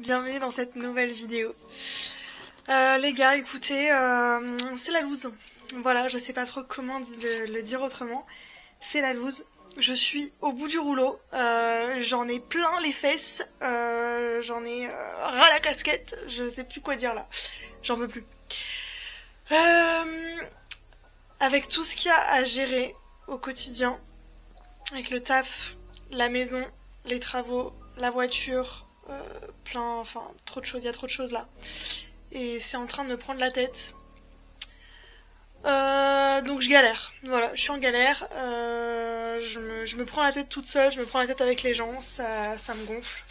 bienvenue dans cette nouvelle vidéo. Les gars, écoutez, c'est la loose. Voilà, je sais pas trop comment le dire autrement. C'est la loose. Je suis au bout du rouleau. J'en ai plein les fesses. J'en ai ras la casquette. Je sais plus quoi dire là. J'en peux plus. Avec tout ce qu'il y a à gérer au quotidien, avec le taf, la maison, les travaux, la voiture, trop de choses, il y a trop de choses là. Et c'est en train de me prendre la tête. Donc je galère, voilà, je suis en galère, je me prends la tête toute seule, je me prends la tête avec les gens, ça me gonfle.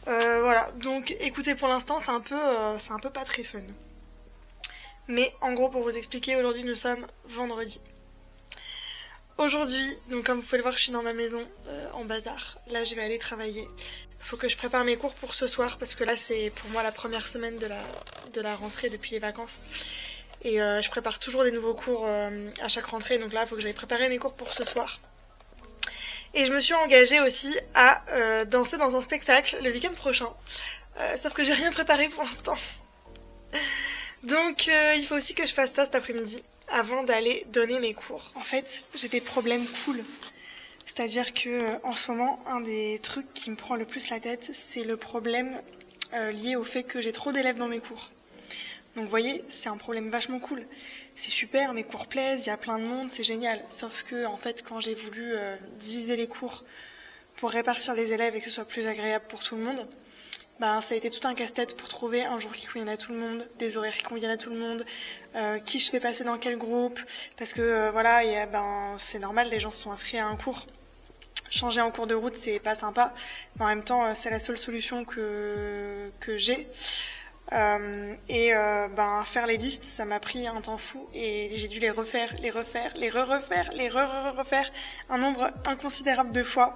Voilà, donc écoutez, pour l'instant c'est un peu pas très fun. Mais en gros, pour vous expliquer, aujourd'hui nous sommes vendredi. Aujourd'hui, donc comme vous pouvez le voir, je suis dans ma maison en bazar. Là, je vais aller travailler. Faut que je prépare mes cours pour ce soir parce que là, c'est pour moi la première semaine de la rentrée depuis les vacances. Et je prépare toujours des nouveaux cours à chaque rentrée. Donc là, il faut que j'aille préparer mes cours pour ce soir. Et je me suis engagée aussi à danser dans un spectacle le week-end prochain. Sauf que j'ai rien préparé pour l'instant. Donc il faut aussi que je fasse ça cet après-midi avant d'aller donner mes cours. En fait, j'ai des problèmes cool. C'est-à-dire que en ce moment, un des trucs qui me prend le plus la tête, c'est le problème lié au fait que j'ai trop d'élèves dans mes cours. Donc vous voyez, c'est un problème vachement cool. C'est super, mes cours plaisent, il y a plein de monde, c'est génial. Sauf que en fait, quand j'ai voulu diviser les cours pour répartir les élèves et que ce soit plus agréable pour tout le monde, ça a été tout un casse-tête pour trouver un jour qui convienne à tout le monde, des horaires qui conviennent à tout le monde, qui je fais passer dans quel groupe, parce que c'est normal, les gens se sont inscrits à un cours. Changer en cours de route, c'est pas sympa, mais en même temps, c'est la seule solution que j'ai. Faire les listes, ça m'a pris un temps fou et j'ai dû les refaire un nombre inconsidérable de fois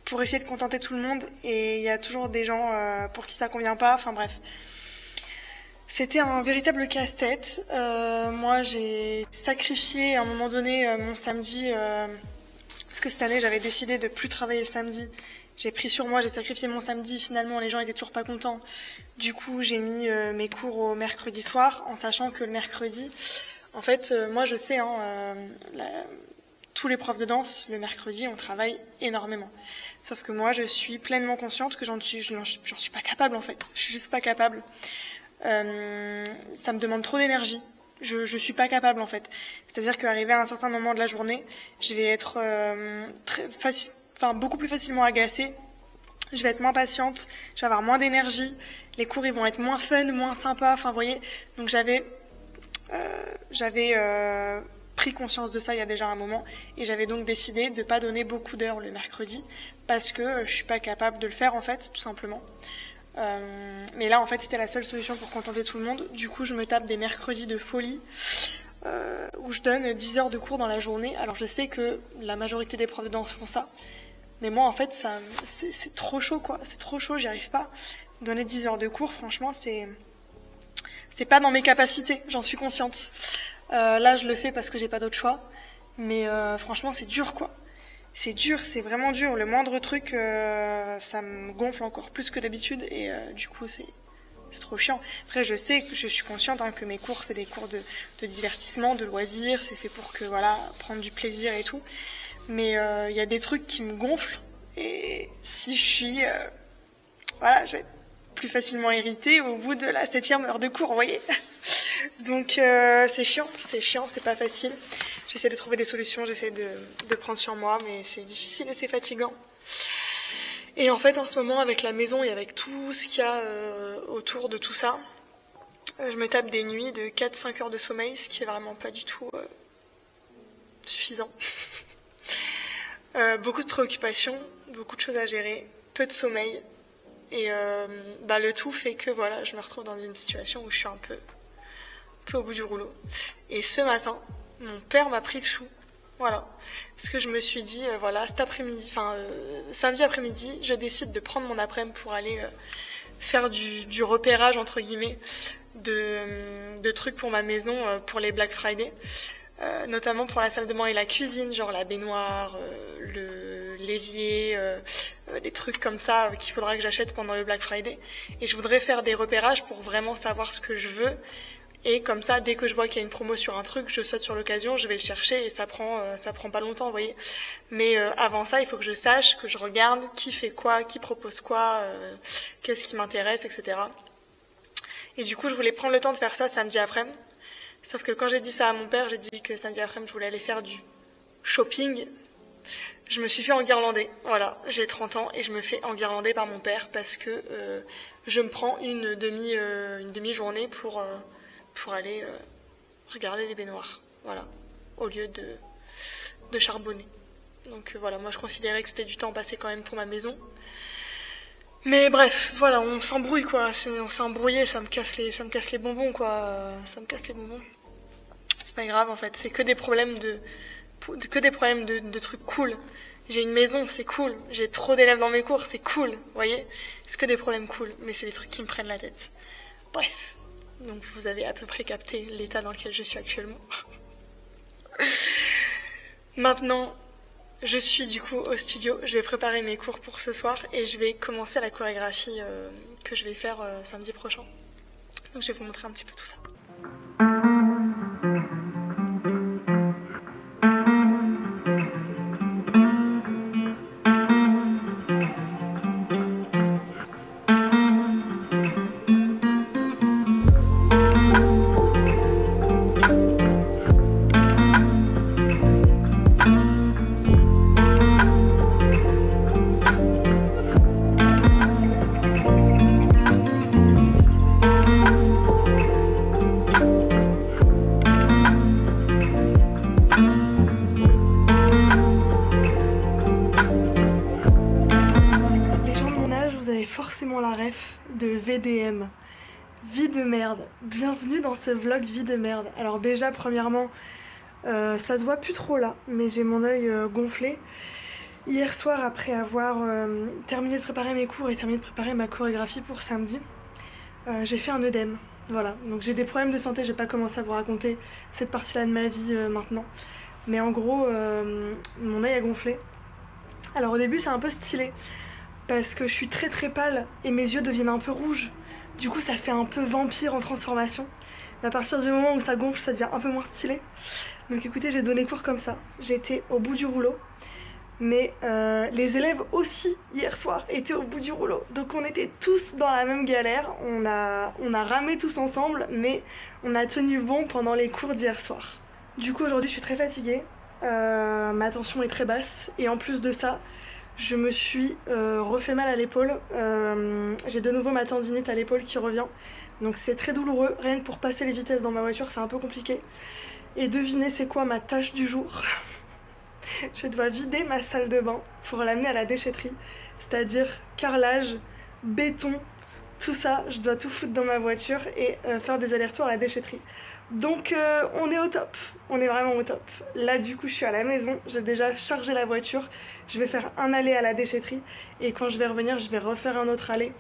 pour essayer de contenter tout le monde, et il y a toujours des gens pour qui ça convient pas, enfin bref. C'était un véritable casse-tête. Moi, j'ai sacrifié à un moment donné mon samedi, parce que cette année, j'avais décidé de plus travailler le samedi. J'ai pris sur moi, j'ai sacrifié mon samedi, finalement les gens étaient toujours pas contents. Du coup, j'ai mis mes cours au mercredi soir, en sachant que le mercredi, en fait, moi je sais, tous les profs de danse, le mercredi, on travaille énormément. Sauf que moi, je suis pleinement consciente que j'en suis pas capable en fait. Je suis juste pas capable. Ça me demande trop d'énergie. Je suis pas capable en fait. C'est-à-dire qu'arrivé à un certain moment de la journée, je vais être beaucoup plus facilement agacée. Je vais être moins patiente, je vais avoir moins d'énergie, les cours ils vont être moins fun, moins sympas, enfin vous voyez. Donc j'avais pris conscience de ça il y a déjà un moment, et j'avais donc décidé de pas donner beaucoup d'heures le mercredi parce que je suis pas capable de le faire en fait, tout simplement. Mais là en fait c'était la seule solution pour contenter tout le monde. Du coup je me tape des mercredis de folie où je donne 10 heures de cours dans la journée. Alors je sais que la majorité des profs de danse font ça, mais moi en fait c'est trop chaud quoi, c'est trop chaud, j'y arrive pas. Donner 10 heures de cours, franchement c'est pas dans mes capacités, j'en suis consciente. Là je le fais parce que j'ai pas d'autre choix, mais franchement c'est dur quoi. C'est dur, c'est vraiment dur. Le moindre truc, ça me gonfle encore plus que d'habitude, et du coup c'est trop chiant. Après je sais que je suis consciente que mes cours c'est des cours de divertissement, de loisirs, c'est fait pour que prendre du plaisir et tout. Mais y a des trucs qui me gonflent, et si je suis je vais être plus facilement irritée au bout de la 7e heure de cours, vous voyez. Donc c'est chiant, c'est pas facile. J'essaie de trouver des solutions, j'essaie de prendre sur moi, mais c'est difficile et c'est fatigant. Et en fait en ce moment, avec la maison et avec tout ce qu'il y a autour de tout ça, je me tape des nuits de 4-5 heures de sommeil, ce qui est vraiment pas du tout suffisant. Beaucoup de préoccupations, beaucoup de choses à gérer, peu de sommeil, et le tout fait que je me retrouve dans une situation où je suis un peu au bout du rouleau. Et ce matin, mon père m'a pris le chou, parce que je me suis dit cet après-midi, samedi après-midi, je décide de prendre mon après-midi pour aller faire du repérage entre guillemets de trucs pour ma maison pour les Black Friday. Notamment pour la salle de bain et la cuisine, genre la baignoire, l'évier, des trucs comme ça qu'il faudra que j'achète pendant le Black Friday. Et je voudrais faire des repérages pour vraiment savoir ce que je veux. Et comme ça, dès que je vois qu'il y a une promo sur un truc, je saute sur l'occasion, je vais le chercher et ça prend pas longtemps, vous voyez. Mais avant ça, il faut que je sache, que je regarde qui fait quoi, qui propose quoi, qu'est-ce qui m'intéresse, etc. Et du coup, je voulais prendre le temps de faire ça samedi après-midi. Sauf que quand j'ai dit ça à mon père, j'ai dit que samedi après-midi, je voulais aller faire du shopping. Je me suis fait enguirlander. Voilà, j'ai 30 ans et je me fais enguirlander par mon père parce que je me prends une demi-journée pour aller regarder les baignoires. Voilà, au lieu de charbonner. Donc voilà, moi je considérais que c'était du temps passé quand même pour ma maison. Mais bref, voilà, on s'embrouille quoi, on s'est embrouillé, ça me casse les bonbons quoi, ça me casse les bonbons. C'est pas grave en fait, c'est que des problèmes de trucs cool. J'ai une maison, c'est cool. J'ai trop d'élèves dans mes cours, c'est cool, vous voyez. C'est que des problèmes cool, mais c'est des trucs qui me prennent la tête. Bref, donc vous avez à peu près capté l'état dans lequel je suis actuellement. Maintenant, je suis du coup au studio, je vais préparer mes cours pour ce soir et je vais commencer la chorégraphie que je vais faire samedi prochain. Donc je vais vous montrer un petit peu tout ça. Forcément la ref de VDM. Vie de merde. Bienvenue dans ce vlog vie de merde. Alors déjà, premièrement, ça se voit plus trop là, mais j'ai mon œil gonflé. Hier soir, après avoir terminé de préparer mes cours et terminé de préparer ma chorégraphie pour samedi, j'ai fait un œdème. Voilà, donc j'ai des problèmes de santé, je vais pas commencer à vous raconter cette partie-là de ma vie maintenant. Mais en gros, mon œil a gonflé. Alors au début, c'est un peu stylé. Parce que je suis très très pâle et mes yeux deviennent un peu rouges. Du coup ça fait un peu vampire en transformation. Mais à partir du moment où ça gonfle, ça devient un peu moins stylé. Donc écoutez, j'ai donné cours comme ça. J'étais au bout du rouleau. Mais les élèves aussi, hier soir, étaient au bout du rouleau. Donc on était tous dans la même galère. On a ramé tous ensemble, mais on a tenu bon pendant les cours d'hier soir. Du coup aujourd'hui je suis très fatiguée. Ma tension est très basse. Et en plus de ça, je me suis refait mal à l'épaule, j'ai de nouveau ma tendinite à l'épaule qui revient, donc c'est très douloureux, rien que pour passer les vitesses dans ma voiture c'est un peu compliqué. Et devinez c'est quoi ma tâche du jour? Je dois vider ma salle de bain pour l'amener à la déchetterie, c'est-à-dire carrelage, béton, tout ça, je dois tout foutre dans ma voiture et faire des allers-retours à la déchetterie. Donc on est au top, on est vraiment au top. Là du coup je suis à la maison, j'ai déjà chargé la voiture, je vais faire un aller à la déchetterie et quand je vais revenir je vais refaire un autre aller.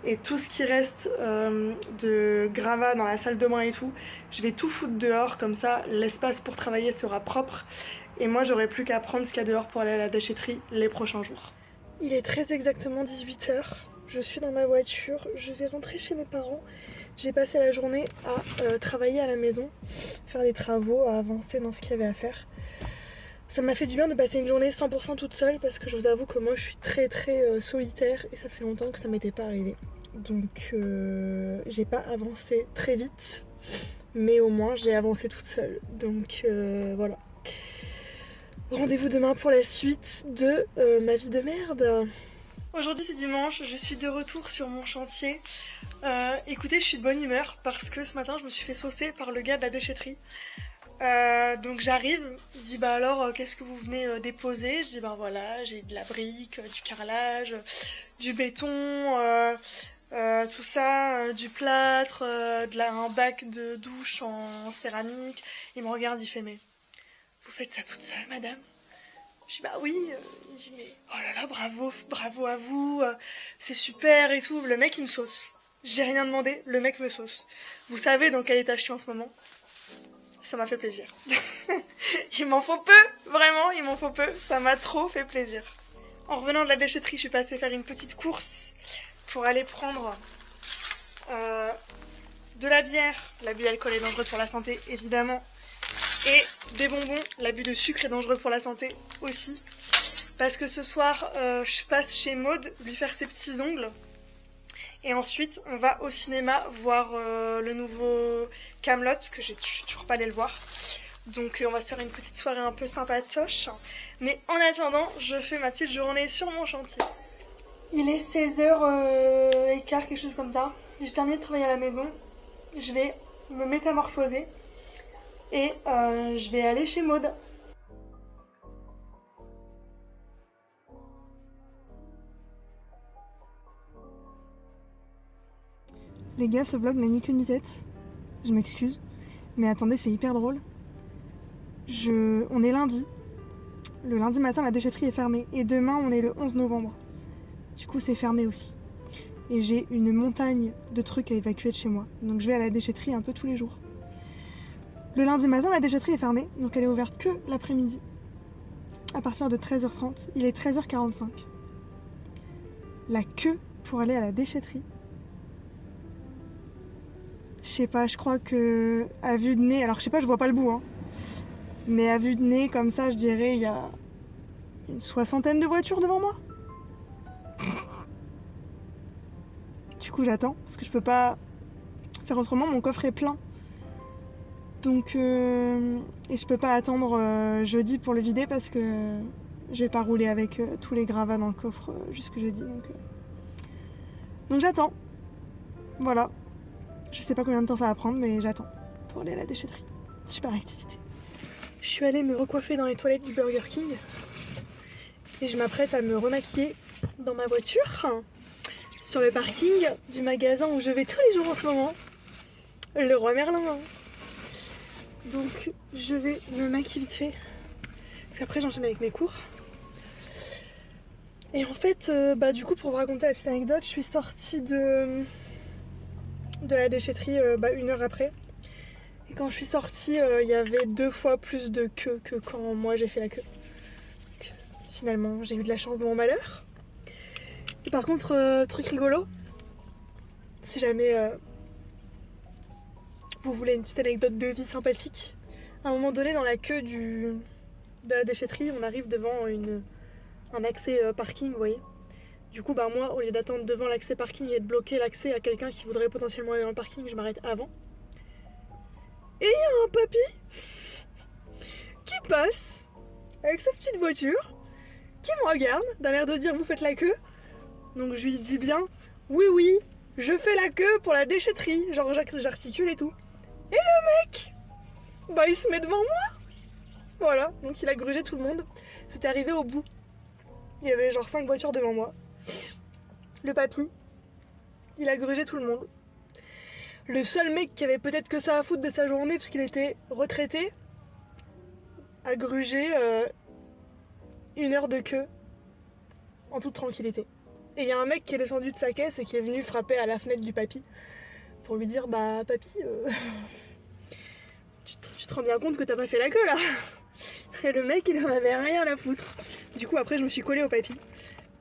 Et tout ce qui reste de gravats dans la salle de bain et tout, je vais tout foutre dehors, comme ça l'espace pour travailler sera propre. Et moi j'aurai plus qu'à prendre ce qu'il y a dehors pour aller à la déchetterie les prochains jours. Il est très exactement 18h, je suis dans ma voiture, je vais rentrer chez mes parents. J'ai passé la journée à travailler à la maison, faire des travaux, à avancer dans ce qu'il y avait à faire. Ça m'a fait du bien de passer une journée 100% toute seule parce que je vous avoue que moi je suis très solitaire et ça fait longtemps que ça m'était pas arrivé. Donc j'ai pas avancé très vite, mais au moins j'ai avancé toute seule. Donc voilà. Rendez-vous demain pour la suite de ma vie de merde. Aujourd'hui c'est dimanche, je suis de retour sur mon chantier. Écoutez, je suis de bonne humeur parce que ce matin je me suis fait saucer par le gars de la déchetterie. Donc j'arrive, il dit bah alors qu'est-ce que vous venez déposer? Je dis bah voilà, j'ai de la brique, du carrelage, du béton, tout ça, du plâtre, un bac de douche en céramique. Il me regarde, il fait mais vous faites ça toute seule madame? Je dis bah oui, il dit mais oh là là bravo à vous, c'est super et tout. Le mec il me sauce, j'ai rien demandé, le mec me sauce. Vous savez dans quel état je suis en ce moment? Ça m'a fait plaisir. Il m'en faut peu, vraiment il m'en faut peu, ça m'a trop fait plaisir. En revenant de la déchetterie, je suis passée faire une petite course pour aller prendre de la bière. L'abus d'alcool est dangereux pour la santé, évidemment. Et des bonbons. L'abus de sucre est dangereux pour la santé aussi. Parce que ce soir, je passe chez Maud lui faire ses petits ongles. Et ensuite, on va au cinéma voir le nouveau Kaamelott, que je suis toujours pas allée le voir. Donc on va se faire une petite soirée un peu sympatoche. Mais en attendant, je fais ma petite journée sur mon chantier. Il est 16h15, quelque chose comme ça. J'ai terminé de travailler à la maison. Je vais me métamorphoser. Et je vais aller chez Maud. Les gars, ce vlog n'a ni queue ni tête. Je m'excuse. Mais attendez, c'est hyper drôle. On est lundi. Le lundi matin, la déchetterie est fermée. Et demain, on est le 11 novembre. Du coup, c'est fermé aussi. Et j'ai une montagne de trucs à évacuer de chez moi. Donc je vais à la déchetterie un peu tous les jours. Le lundi matin, la déchetterie est fermée. Donc elle est ouverte que l'après-midi. À partir de 13h30. Il est 13h45. La queue pour aller à la déchetterie. Je sais pas, je crois que à vue de nez, alors je sais pas, je vois pas le bout, hein. Mais à vue de nez, comme ça, je dirais, il y a une 60aine de voitures devant moi. Du coup, j'attends, parce que je peux pas faire autrement, mon coffre est plein. Donc, et je peux pas attendre jeudi pour le vider, parce que je vais pas rouler avec tous les gravats dans le coffre jusque jeudi. Donc j'attends. Voilà. Je sais pas combien de temps ça va prendre, mais j'attends pour aller à la déchetterie. Super activité. Je suis allée me recoiffer dans les toilettes du Burger King et je m'apprête à me remaquiller dans ma voiture sur le parking du magasin où je vais tous les jours en ce moment, le Roi Merlin. Donc je vais me maquiller vite fait parce qu'après j'enchaîne avec mes cours. Et en fait, du coup, pour vous raconter la petite anecdote, je suis sortie de la déchetterie 1 heure après. Et quand je suis sortie, il y avait 2 fois plus de queue que quand moi j'ai fait la queue. Donc, finalement, j'ai eu de la chance de mon malheur. Et par contre, truc rigolo, si jamais vous voulez une petite anecdote de vie sympathique, à un moment donné, dans la queue de la déchetterie, on arrive devant un accès parking, vous voyez. Du coup, moi, au lieu d'attendre devant l'accès parking et de bloquer l'accès à quelqu'un qui voudrait potentiellement aller dans le parking, je m'arrête avant. Et il y a un papy qui passe avec sa petite voiture, qui me regarde, d'un l'air de dire vous faites la queue. Donc je lui dis bien oui, je fais la queue pour la déchetterie. Genre j'articule et tout. Et le mec, il se met devant moi. Voilà, donc il a grugé tout le monde. C'était arrivé au bout. Il y avait genre 5 voitures devant moi. Le papy, il a grugé tout le monde. Le seul mec qui avait peut-être que ça à foutre de sa journée parce qu'il était retraité a grugé 1 heure de queue en toute tranquillité. Et il y a un mec qui est descendu de sa caisse et qui est venu frapper à la fenêtre du papy pour lui dire papy, tu te rends bien compte que t'as pas fait la queue là. Et le mec il en avait rien à foutre. Du coup après je me suis collée au papy.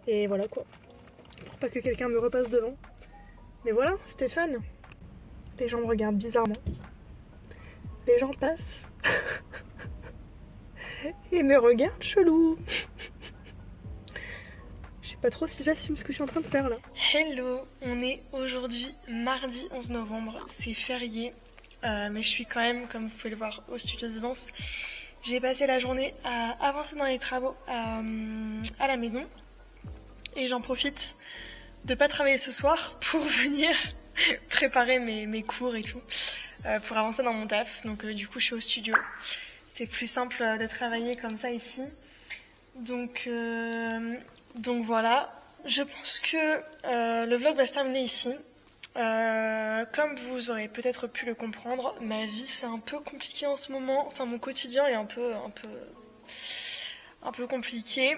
Et voilà quoi. Pour pas que quelqu'un me repasse devant. Mais voilà, c'était fun. Les gens me regardent bizarrement. Les gens passent. Et me regardent chelou. Je sais pas trop si j'assume ce que je suis en train de faire là. Hello, on est aujourd'hui mardi 11 novembre. C'est férié. Mais je suis quand même, comme vous pouvez le voir, au studio de danse. J'ai passé la journée à avancer dans les travaux à la maison. Et j'en profite de pas travailler ce soir pour venir préparer mes cours et tout, pour avancer dans mon taf. Donc du coup je suis au studio. C'est plus simple de travailler comme ça ici. Donc voilà. Je pense que le vlog va se terminer ici. Comme vous aurez peut-être pu le comprendre, ma vie c'est un peu compliqué en ce moment. Enfin mon quotidien est un peu compliqué.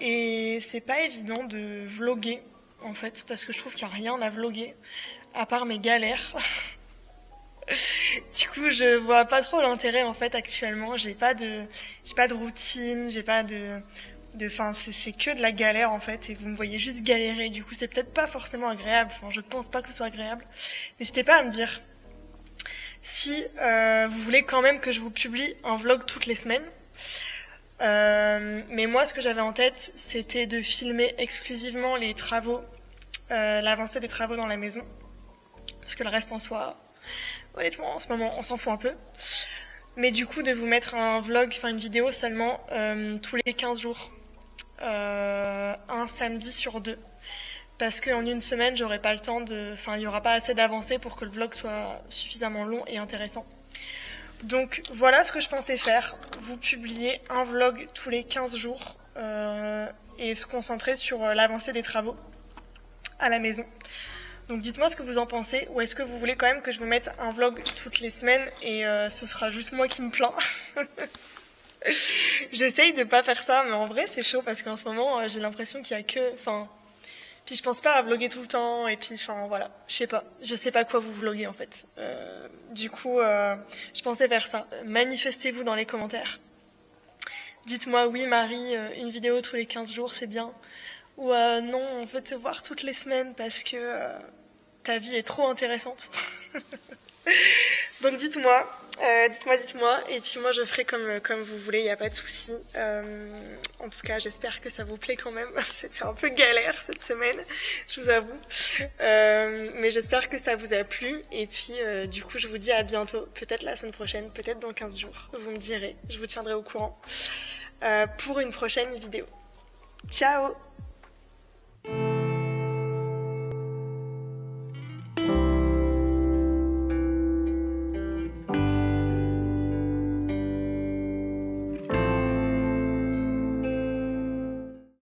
Et c'est pas évident de vlogger en fait, parce que je trouve qu'il n'y a rien à vlogger à part mes galères. Du coup je vois pas trop l'intérêt en fait actuellement. J'ai pas de routine, j'ai pas de Enfin, c'est que de la galère en fait, et vous me voyez juste galérer. Du coup, c'est peut-être pas forcément agréable. Enfin, je pense pas que ce soit agréable. N'hésitez pas à me dire si vous voulez quand même que je vous publie un vlog toutes les semaines. Mais moi, ce que j'avais en tête, c'était de filmer exclusivement les travaux, l'avancée des travaux dans la maison, parce que le reste en soi, honnêtement, en ce moment, on s'en fout un peu. Mais du coup, de vous mettre un vlog, enfin une vidéo seulement tous les 15 jours, un samedi sur 2. Parce qu'en une semaine, j'aurai pas le temps enfin, il y aura pas assez d'avancées pour que le vlog soit suffisamment long et intéressant. Donc voilà ce que je pensais faire, vous publier un vlog tous les 15 jours et se concentrer sur l'avancée des travaux à la maison. Donc dites-moi ce que vous en pensez, ou est-ce que vous voulez quand même que je vous mette un vlog toutes les semaines et ce sera juste moi qui me plains. J'essaye de pas faire ça, mais en vrai c'est chaud parce qu'en ce moment j'ai l'impression qu'il y a que... Puis je pense pas à vlogger tout le temps, et puis voilà, je sais pas quoi vous vloguer en fait. Du coup, je pensais faire ça. Manifestez-vous dans les commentaires. Dites-moi oui Marie, une vidéo tous les 15 jours c'est bien. Ou non, on veut te voir toutes les semaines parce que ta vie est trop intéressante. Donc dites-moi, et puis moi je ferai comme vous voulez, il n'y a pas de souci. En tout cas, j'espère que ça vous plaît quand même. C'était un peu galère cette semaine, je vous avoue. Mais j'espère que ça vous a plu. Et puis du coup, je vous dis à bientôt, peut-être la semaine prochaine, peut-être dans 15 jours. Vous me direz, je vous tiendrai au courant pour une prochaine vidéo. Ciao!